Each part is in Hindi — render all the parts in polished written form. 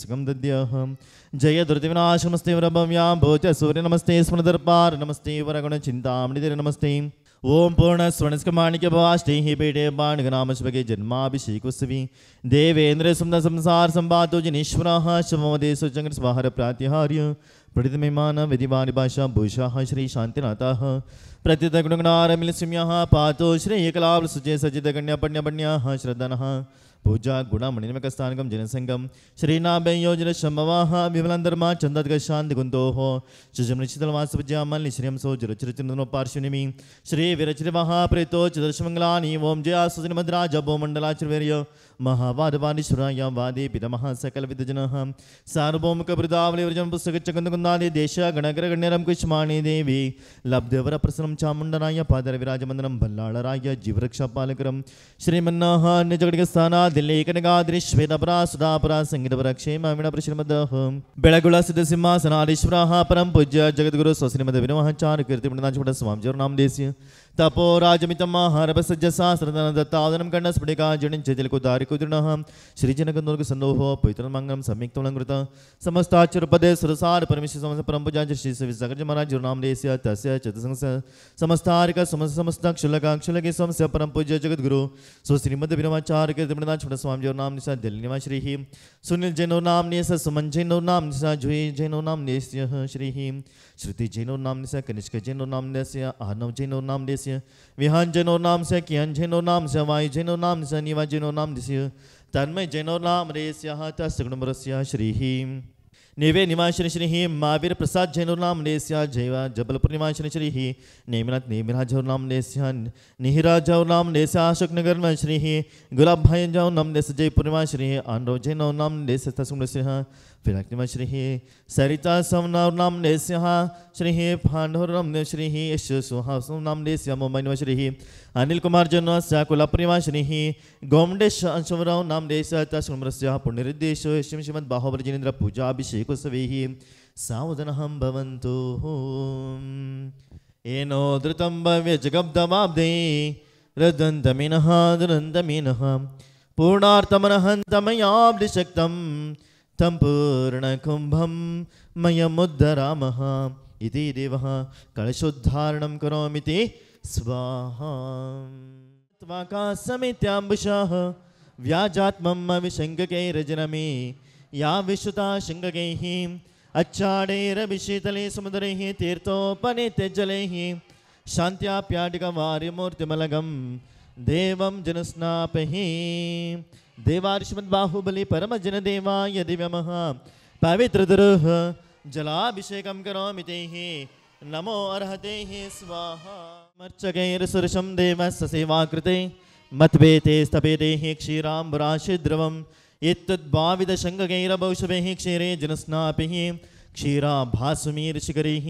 सुखम दद्यः जय दुर्दिविनाश नमस्ते वरभव्यां भोज सूर्य नमस्ते स्मृदर्पार नमस्ते वरगुण चिंतामणि नमस्ते ओम पूर्ण स्वर्णस्कमाणिक्य भवाष्टे ही पेटे बाणगनामश्वके जन्माभिषेकोत्सवी देवेंद्र सुमन संसार संवादो जनीश्वरः शमोदेशो चंद्र स्वाहार प्रातिहार्य प्रथितमेमान विधिवानि भाषा भूषाः श्री शांतिनाथः प्रतितगुणगुणारमिलसिम्यः पातो श्री एकलाभ सुजय सजित गण्यपण्यपण्याः श्रद्धनः पूजा गुणमणिमकस्थानकं जनसंगम श्रीनाभे योजन शंभवाः विमलंधर्मा चंदद्ग शांति गुंदोः शुजमनिचितलवासपज्यामल निश्रियं सो जुरचिरचिरनो पार्श्वनिमि श्री विरचिरवः प्रेतो चतुर्षमंगलानि ओम जया सुजनमद्रा जपो मंडलाचर्वर्य महावादवादीश्वराय वादे पितमः सकल विदजनः सार्वभौमिक बृदावली वर्जन पुस्तक चकंदकुंदादि देश गणग्रगण्यरं कुष्माणि देवी लब्धवर प्रसन्नं चामुंडनाय पादर विराजमंदनं बल्लाळराय जीवरक्षापालकरं श्रीमन्नः निजगडिगस्थाना दिल्ली कनगाद्रि श्वेतपरा सुधापरा संगीतपरा क्षेम विणप्रश्रीमदः बेळगुळ सिद्ध सिंहासनाधीश्वरः परम पूज्य जगद्गुरु स्वश्रीमद विनमहाचार्य कीर्तिपुण्यनाथ स्वामी नाम देस्य तपो राजमितम हरपसज्ज सहस्रधन दत्तादनं कंडस्फटिका जणिंचजलको दारिकुदृणः श्रीजनकन्दुर्ग संदोह पवित्रमंगलम सम्यक्तमलंकृत समस्ताचुरपदे सुरसार परमेश्वर समस्त परम पूज्य श्री सगर्ज महाराज नाम देस्य तस्य चतुसंस समस्तारिक समस्त क्षुल्लके समस्य परम पूज्य जगद्गुरु स्वश्रीमद विनमाचार्य कीर्तिपुण्यनाथ स्वामी नाम निसा दिल्ली निवास श्री सुनील जैनो नाम निसा सुमन जैनो नाम निसा जुई जैनो नाम निस्य श्री श्रुति जैनो नाम निसा कनिष्क जैनो नाम निस्य आनव जैनो नाम विहान जैनो नाम से कियन जैनो नाम से वायु जैनो नाम से निवा जैनो नाम दिस्य तन्मय जैनो नाम रेस्यः तस्सगुणमरस्य श्रीः निवे निवास श्री महावीर प्रसाद जैनो नाम रेस्या जैवा जबलपुर निवास श्री नेमिनाथ नेमिराज नाम रेस्या निहिराज नाम रेस्या अशोकनगर में श्री गुलाब भाई जाओ नाम रेस जयपुर निवास श्री आंध्र जैनो नाम रेस तस्सगुणस्य फिरक निवास श्री सरिता सवनार नाम रेस्यः श्री पांडुरम श्री यश सुहासु नाम रेस्या मुंबई निवास श्री अनिल कुमार जन कोल्हापुर निवास श्री गोमडेश अंशवराव नाम रेस्या तस्सगुणस्य पुण्यरिद्देश श्रीमद बाहुबली जिनेन्द्र पूजा अभिषेकोत्सवैः सावधानं भवन्तु येनो धृतं भव्य जगब्दमाब्दे रदन्तमिनः दुरन्तमिनः पूर्णार्थमनहन्तमयाब्धिशक्तं तं पूर्णकुम्भं मयमुद्धरामः इति देवः कलशोद्धारणं करोमीति स्वाहा त्वाकाशमित्याम्बुषः व्याजात्मम् अविशङ्ककैरजनमे या विश्रुता शङ्ककैः अच्छाडैरभिषेतले समुद्रैः तीर्थोपनीतजलैः शान्त्याप्याटिकवार्यमूर्तिमलगं देवं जनस्नापैः देवार्श्मद्बाहुबली परमजनदेवाय दिव्यमः पवित्रदुरुः जलाभिषेकं करोमि तेः नमो अर्हतेः स्वाहा मर्चकैर्सुरशं देवस्य सेवाकृते मत्वेते स्तपेतेः क्षीराम्बराशिद्रवम् इत्तद्भावितशङ्ककैरभौषभैः क्षीरे जनस्नापैः क्षीराभासुमीर्शिखरैः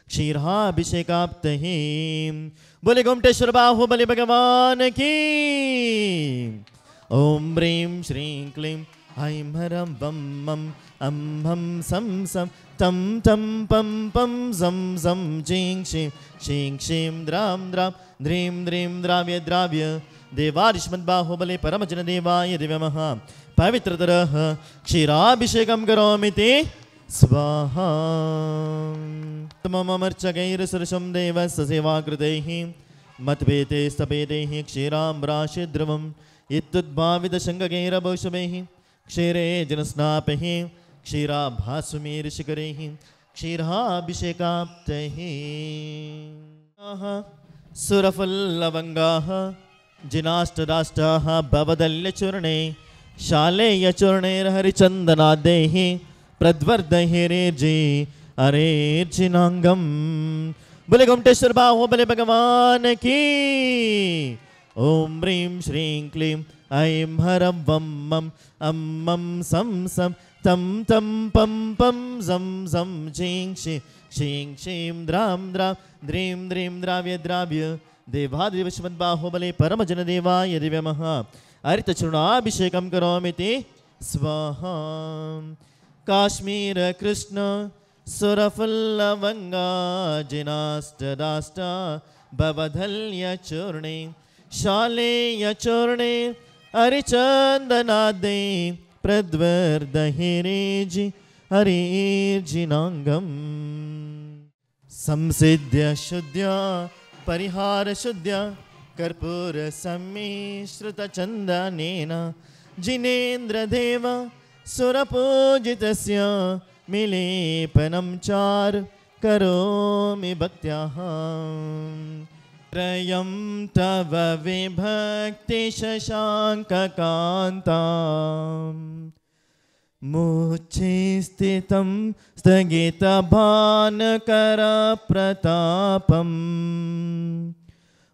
क्षीराभिषेकाप्तैः बोले गोमटेश्वर बाहुबली भगवान की ओम ह्रीं श्रीं क्लीं ऐं हरं वं मं अं हं सं सं तं तं पं पं जं जं जीं क्षीं क्षीं क्षीं द्रां द्रां द्रीं द्रीं द्राव्य द्राव्य देवारिष्मद्बाहुबले परमजनदेवाय दिव्यमः पवित्रतरः क्षीराभिषेकं करोमि ते स्वाहा ममर्चकैर्सुरशं देवस्य सेवाकृतैः मत्वेते स्तपेतैः क्षीराम्बराशिद्रवम् इत्तद्भावितशङ्ककैरभौषभैः क्षीरे जनस्नापैः क्षीराभासुमीर्शिखरैः क्षीराभिषेकाप्तैः सुरफुल्लवङ्गाः जिनाष्टराष्टाः भवदल्यचूर्णे शालेयचूर्णैर्हरिचन्दनादैः प्रद्वर्धैरेर्जि अरेर्जिनाङ्गम् बोले गोमटेश्वर बाहुबली भगवान की ओम ह्रीं श्रीं क्लीं ऐं हरं वं मं अं मं सं सं तं तं पं पं जं जं जीं क्षीं क्षीं क्षीं द्रां द्रां द्रीं द्रीं द्राव्य द्राव्य देवादिवश्मद्बाहुबले परमजनदेवाय दिव्यमः हरितचूर्णाभिषेकं करोमि ते स्वाहा काश्मीर कृष्ण सुरफुल्लवङ्गा जिनाष्टराष्टा भवदल्यचूर्णे शालेयचूर्णे हरिचन्दनादे प्रद्वर्दहिरेजि हरिर्जिनाङ्गम् संसिद्ध्य शुद्ध्या परिहारशुद्ध्या कर्पूरसम्मिश्रितचन्दनेन जिनेन्द्रदेव सुरपूजितस्य मिलेपनं चारु करोमि भक्त्याः त्रयं तव विभक्तिशशाङ्ककान्ताम् मुचे स्थितं स्थगितभानुकरप्रतापम्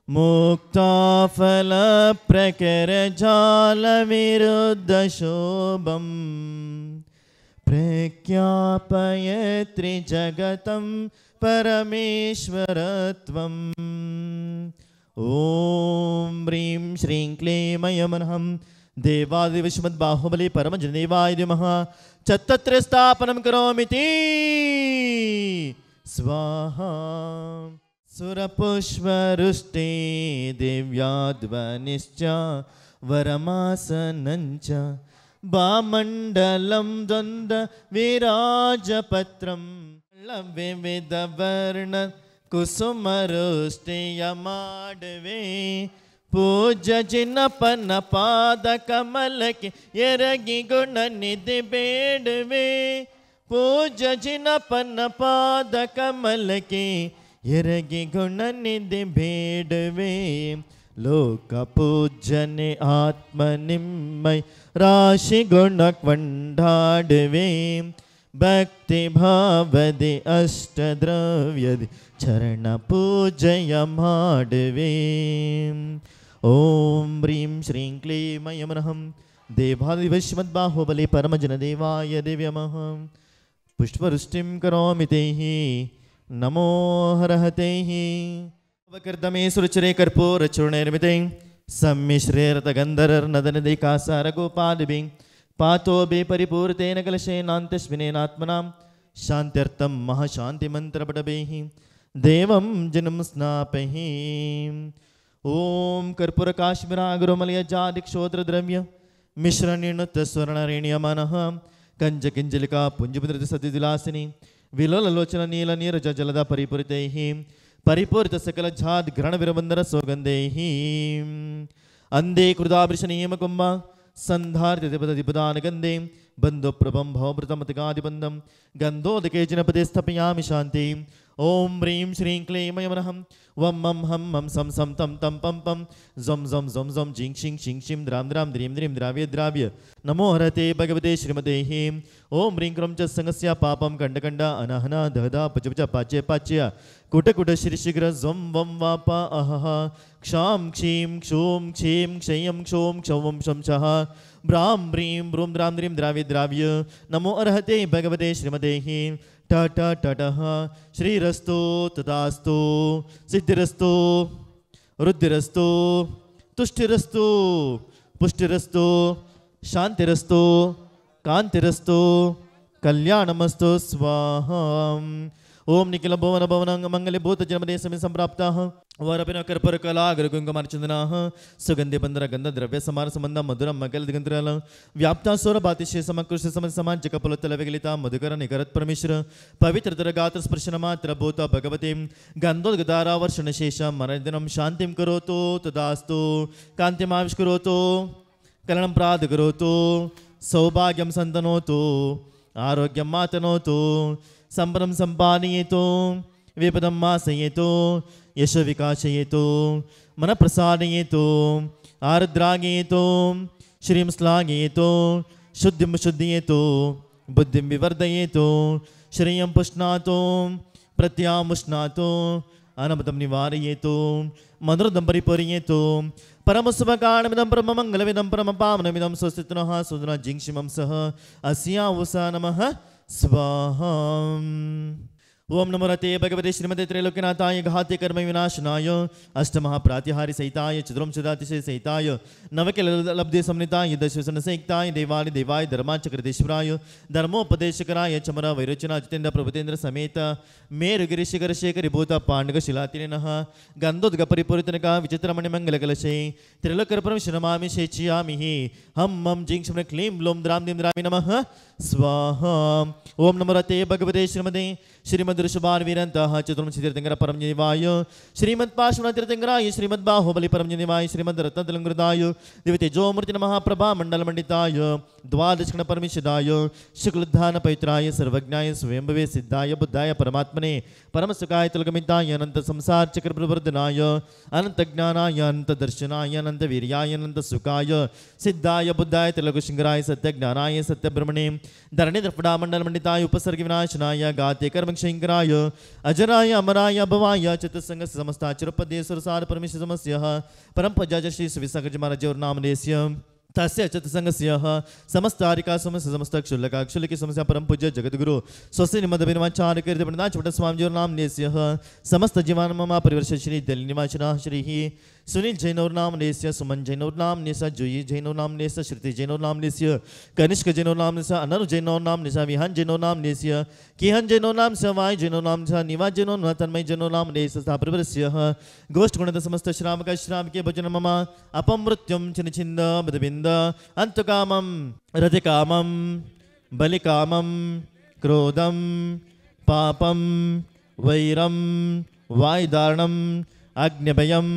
मुक्ताफलप्रकरजालविरुद्धशोभम् प्रख्यापयत्रि जगतं परमेश्वरत्वम् ॐ ह्रीं श्रीं क्लीमयमनहं देवादिविश्वमद्बाहुबली परमजनदेवाय नमः चत्तत्र स्थापनं करोमीति स्वाहा सुरपुष्पवृष्टे दिव्याध्वनिश्च वरमासनञ्च बामण्डलं द्वन्द्वविराजपत्रं विविधवर्ण कुसुमरुष्टियमाडवे पूज्य जिनपन पाद कमल के यरगी गुण निधि बेडवे पूज्य जिनपन पाद कमल के यरगी गुण निधि बेडवे लोक पूजने आत्मनिम्मय राशि गुण क्वंडाडवे भक्ति भावदे अष्टद्रव्यदि चरण पूजय माडवे ओम ह्रीं श्रीं क्लीमयमनहं देवादिविश्वमद्बाहुबली परमजनदेवाय दिव्यमः पुष्पवृष्टिं करोमि तेः नमो हरहतेः वक्रदमे सुरचरे कर्पूरचूर्णैर्मिते सम्मिश्रेरतगन्धर्नदनदिकासारगोपादिभिः पातोबे परिपूर्तेन कलशेनान्तस्मिनेनात्मनां शान्त्यर्थं महाशान्तिमन्त्रपटभैः देवं जनं स्नापैः ॐ कर्पूरकाश्मीरागुरुमलयजादिक्षोत्रद्रव्य मिश्रनिर्णुतस्वर्णरेण्यमानः कञ्जकिञ्जलिका पुञ्जपुत्रसतिदिलासिनी विलोललोचननीलनीरजलदा परिपूरितैः परिपूरितसकलजाद्घ्रणविरबन्धरसौगन्धैः अन्धे कृतावृषनियमकुम्भ सन्धार्यपदधिपदानगन्धे बन्धुप्रभं भवभृतमतिकादिबन्धं गन्धोदके जनपदे स्थापयामि शान्ति ॐ ह्रीं श्रीं क्लीमयमनहं वं मं हं मं सं सं तं तं पं पं झं झं झं झं झिं शिं शिं शिं द्रां द्रां द्रीं द्रीं द्राव्य द्राव्य नमो हरते भगवते श्रीमते ॐ ह्रीं क्रों च संगस्य पापं खण्डखण्ड अनहना दहदा पच पाच्य पाच्य कुट कुट श्रीशीघ्र झं वं वाप अहः क्षां क्षीं क्षूं क्षीं क्षयं क्षों क्षौं शं छः ब्रां ब्रीं ब्रूं द्रां द्रीं द्राव्य द्राव्य नमो अर्हते भगवते श्रीमते टट टटः श्रीरस्तु तथास्तु सिद्धिरस्तु वृद्धिरस्तु तुष्टिरस्तु पुष्टिरस्तु शांतिरस्तु कांतिरस्तु कल्याणमस्तु स्वाहा ओम निखिल भुवन भवन मंगले भूत जन्मदे समय संप्राप्ताः वरपिन कर्पूर कलागर कुंकुमार्चंदनाः सुगंधि बंदर गंध द्रव्य समार संबंध मधुरम मगल दिगंतराल व्याप्ता सौर बातिशय समकृष्ट समन समान जकपलतल विगलिता मधुकर निकरत परमेश्वर पवित्रतर गात्र स्पर्शन मात्र भूत भगवते गंधोद्गदारा वर्षण शेष मनदिनं शांतिं करोतु तदास्तु कांतिमाविष्करोतु कलनं प्राद करोतु सौभाग्यं सन्तनोतु आरोग्यं मातनोतु संपदं संपादयेतु विपदं मासयेतु यश विकासयेतु मन प्रसादयेतु आर्द्रागयेतु श्रीं श्लाघयेतु शुद्धिं शुद्धयेतु बुद्धिं विवर्धयेतु श्रियं पुष्णातु प्रत्यामुष्णातु अनमतं निवारयेतु मधुरदं परिपूरयेतु परमशुभकारणमिदं परममङ्गलमिदं परमपावनमिदं स्वस्तिनः सुदना जिङ्क्षिमं सह अस्यावसा नमः स्वाहा ओम नमो रते भगवते श्रीमते त्रैलोक्यनाथाय घाते कर्म विनाशनाय अष्टमहाप्रातिहारी सहिताय चतुर्विंशतिशय सहिताय नवकलब्धे समन्विताय दशवसन संयुक्ताय देवालि देवाय धर्माचक्रदेश्वराय धर्मोपदेशकराय चमरा वैरोचना जितेन्द्र प्रभुतेन्द्र समेत मेरुगिरिशिखर शेखरि भूत पाण्डुक शिलातिनः गन्धोद्ग परिपूरितनक विचित्रमणिमङ्गलकलशे त्रिलोकर्पणं शेचयामि हम मम जिं क्षम क्लीं ब्लूं द्रां दिं द्रामि नमः स्वाहा। ओम नमो रते भगवते श्रीमते श्रीमद ऋषभान वीरंतः चतुर्मुखी तीर्थंकर परम जीवाय श्रीमद पार्श्वनाथ तीर्थंकराय श्रीमद बाहुबली परम जीवाय श्रीमद रत्नतलंकृताय दिव्यतेजो मूर्ति महाप्रभा मंडल मंडिताय द्वादशगण परमेश्वराय शुक्लधान पवित्राय सर्वज्ञाय स्वयंभवे सिद्धाय बुद्धाय परमात्मने परम सुखाय तुलगमिताय अनंत संसार चक्र प्रवर्धनाय अनंत ज्ञानाय अनंत दर्शनाय अनंत वीर्याय अनंत सुखाय सिद्धाय बुद्धाय त्रिलोकशंकराय सत्य ज्ञानाय सत्य ब्रह्मणे धरणीधर मंडल मंडिताय उपसर्ग विनाशनाय गाते कर्म शंकराय अजराय अमराय भवाय चतुसंग समस्ताचरपदे सुरसार परमेश्वर समस्यः परम पूज्य श्री सुविसर्ग महाराज और नामदेस्य तस्य चतुसंगस्य समस्तारिका समस्त क्षुल्लका क्षुल्लकी समस्या परम पूज्य जगद्गुरु स्वस्ति निमदभिनवाचार्य कीर्ति पंडित छोटा स्वामी और नामदेस्य समस्त जीवन मम परिवर्ष श्री दिल्ली निवासिनः श्री सुनील जैनोर नामदेस्य सुमन जैनोर नामदेस्य जुई जैनोर नामदेस्य श्रुति जैनोर नामदेस्य कनिष्क जैनोर नामदेस्य अनरु जैनोर नामदेस्य विहान जैनोर नामदेस्य किहन जैनोर नामदेस्य वाय जैनोर नामदेस्य निवास जैनोर तन्मय जैनोर नामदेस्य स्थापरिवर्ष्य गोष्ठ गुणद समस्त श्रावक श्रावके भजन मम अपमृत्युम चिन्नचिन्द बदबिन्द अंतकामं रतिकामं बलिकामं क्रोधं पापं वैरं वायुदारणं अग्निभयं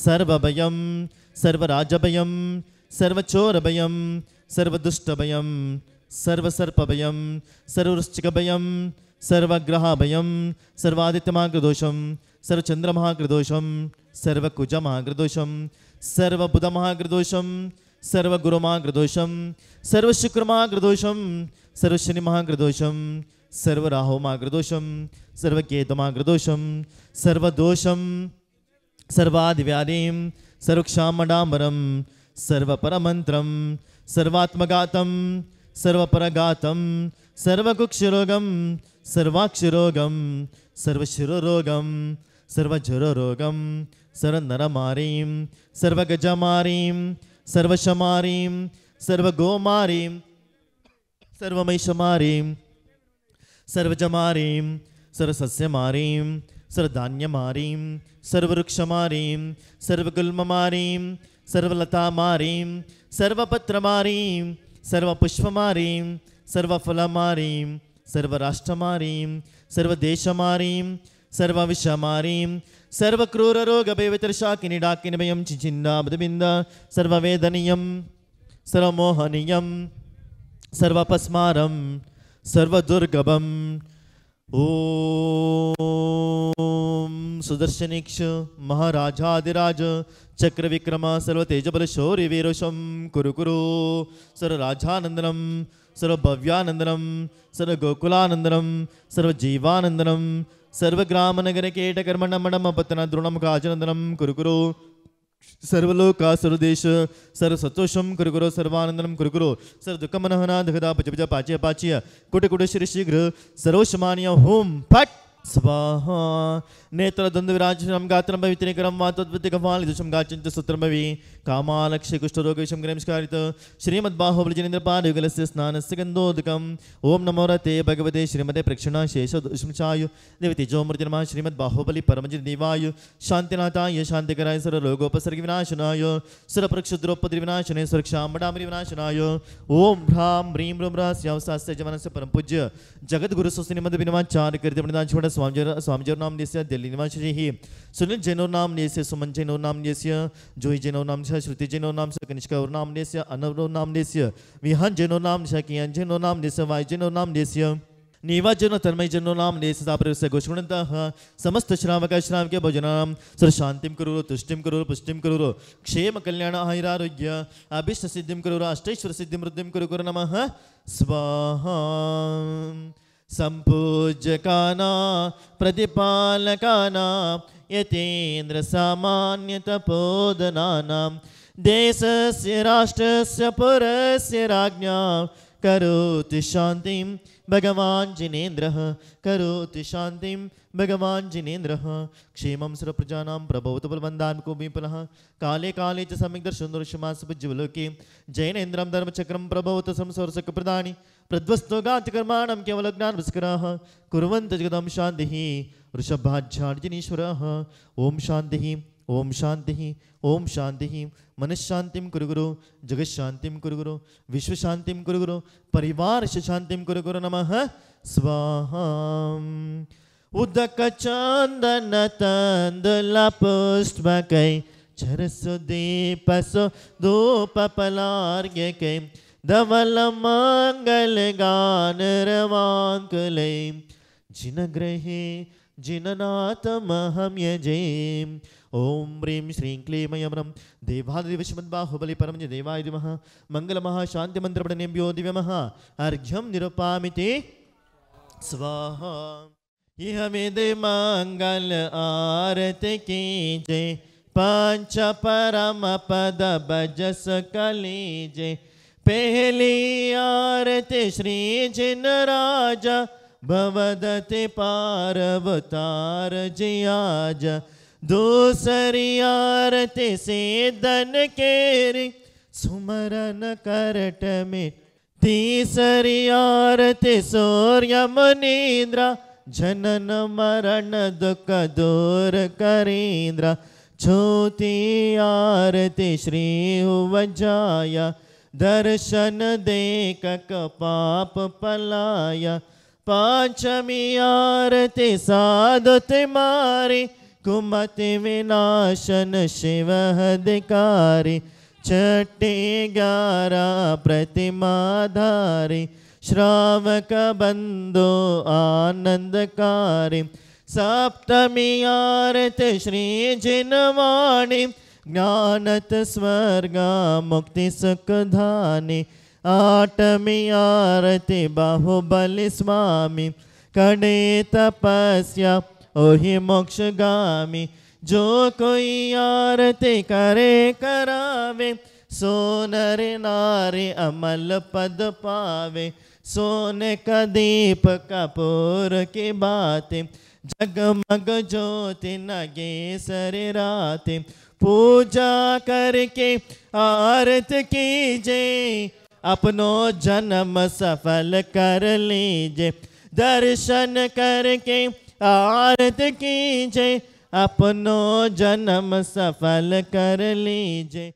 सर्वभयं सर्वराजभयं सर्वचोरभयं सर्वदुष्टभयं सर्वसर्पभयं सर्ववृश्चिकभयं सर्वग्रहभयं सर्वादित्यमहाग्रदोषं सर्वचन्द्रमहाग्रदोषं सर्वकुजमहाग्रदोषं सर्वबुधमहाग्रदोषं सर्वगुरुमहाग्रदोषं सर्वशुक्रमहाग्रदोषं सर्वशनिमहाग्रदोषं सर्वराहुमहाग्रदोषं सर्वकेतुमहाग्रदोषं सर्वदोषं सर्वादिव्याधिं सर्वक्षामडाम्बरं सर्वपरमन्त्रं सर्वात्मघातं सर्वपरघातं सर्वकुक्षरोगं सर्वाक्षरोगं सर्वशिरोरोगं सर्वजरोरोगं सर्वनरमारीं सर्वगजमारीं सर्वशमारीं सर्वगोमारीं सर्वमैषमारीं सर्वजमारीं सर्वसस्यमारीं सर्वधान्यमारीं सर्ववृक्षमारीं सर्वगुल्ममारीं सर्वलतामारीं सर्वपत्रमारीं सर्वपुष्पमारीं सर्वफलमारीं सर्वराष्ट्रमारीं सर्वदेशमारीं सर्वविषमारीं सर्वक्रूररोगभयवितर्शाकिनि डाकिनिभयं चिचिन्नाबदबिन्द सर्ववेदनीयं सर्वमोहनीयं सर्वपस्मारं सर्वदुर्गभम् ओम सुदर्शनीक्ष महाराजाधिराज चक्रविक्रम सर्वतेजबल शौर्य वीरोशम कुरु कुरु सर्वराजानंदनम सर्वभव्यानंदनम सर्वगोकुलानंदनम सर्वजीवानंदनम सर्वग्रामनगरकेटकर्मणमणमपतन द्रोणमुखाजनंदनम कुरु कुरु सर्वलोका सर्वदेश सर्वसतोषम कुरुकुरो सर्वानंदनम कुरुकुरो सर्वदुःखमनहना दहदा पचपच पाच्य पाच्य कुटे कुटे श्री शीघ्र सर्वोषमान्य होम फट स्वाहा नेत्र द्वंद्व विराजम गात्रम पवित्रीकरम वातोद्वतिकफाल दुषम गाचंच सूत्रम भवि कामालक्ष्य कुष्ठरोग विषम ग्रहमस्कारित श्रीमद् बाहुबली जिनेन्द्र पादयुगलस्य स्नानस्य गंधोदकम ओम नमो रते भगवते श्रीमते प्रक्षिणा शेष दुष्मचाय देवतेजो मूर्तिर्मा श्रीमद् बाहुबली परमजित देवाय शांतिनाथाय शांतिकराय सर्वरोगोपसर्ग विनाशनाय सर्वप्रक्षुद्रोपद्रि विनाशनाय सुरक्षामडामरि विनाशनाय ओम ह्रां ह्रीं ह्रूं ह्रास्यावसास्य जवनस्य परम पूज्य जगद्गुरु स्वस्तिनिमद विनवाचार्य कीर्ति पंडित छोटा स्वामी नाम देस्य दिल्ली निवासी सुनील जैनोर नाम देस्य सुमन जैनोर नाम देस्य जोई जैनोर नाम देस्य श्रुति जैनोर नाम देस्य कनिष्का और नाम देस्य अनवरो नाम देस्य विहान जैनोर नाम देस्य कियान जैनोर नाम देस्य वाय जैनोर नाम देस्य नीवा जनो तन्मय जनो नाम देस्य साप्रस्य घोषणन्तः समस्त श्रावक श्रावके भोजनाम सर्व शांतिम करुरो तुष्टिम करुरो पुष्टिम करुरो क्षेम कल्याण आयुरारोग्य अभीष्ट सिद्धिम करुरो अष्टैश्वर सिद्धिम वृद्धिम करुरो नमः स्वाहा संपूज्यकाना प्रतिपालकाना यतेन्द्र सामान्य तपोदनानां देशस्य राष्ट्रस्य पुरस्य राज्ञा करोति शान्तिं भगवान् जिनेन्द्रः करोति शान्तिं भगवान् जिनेन्द्रः क्षेमं सर्वप्रजानां प्रभवतु बलवन्दान्को विपुलः काले काले च सम्यक् दर्शनदर्शमासुज्ज्वलोके जैनेन्द्रं धर्मचक्रं प्रभवतु संसर्सकप्रदानि प्रध्वस्तोगातिकर्माणं केवलज्ञानविस्कराः कुर्वन्त जगदं शान्तिः वृषभाज्झार्जनीश्वरः ॐ शान्तिः ओम शांति ओम शांति मनशांतिं कुरु गुरु जगत शांतिं कुरु गुरु विश्व शांतिं कुरु गुरु परिवार शांतिं कुरु गुरु नमः स्वाहा उदक चंदन तंदुल पुष्पकै चरसु दीपसु धूप पलार्घ्यकै धवल मंगल गान रवांकुलै जिनगृहे जिननाथमहं यजे ओम ह्रीं श्रीं क्लीं मयमरं देवादिविश्वमद्बाहुबलि परमज देवाय दिमः मंगलमहाशांति मंत्रपठनेभ्यो दिव्यमः अर्घ्यं निरुपामि ते स्वाहा यह वेद मंगल आरति कीजे पंच परम पद बजस कलीजे पहली आरति श्री जिन राजा भवदति पारवतार जियाज दूसरी आरती से दन केरी सुमरन करट में तीसरी आरती सूर्य मुनीन्द्र जनन मरण दुख दूर करेंद्र चौथी आरती श्री वजाया दर्शन देख पाप पलाया पांचमी आरती साधुत मारी कुमति विनाशन शिव अधिकारी छठी 11 प्रतिमाधारी श्रावक बंधु आनंदकारी सप्तमी आरती श्री जिनवाणी ज्ञानत स्वर्ग मुक्ति सुखधानी आठमी आरती बाहुबली स्वामी कड़े तपस्या ओहि मोक्षगामी जो कोई आरती करे करावे सो नर नारी अमल पद पावे सोने का दीप कपूर की बातें जगमग ज्योति नगे सरे रातें पूजा करके आरती कीजे अपनो जन्म सफल कर लीजिए दर्शन करके आरती कीजिए अपनो जन्म सफल कर लीजिए।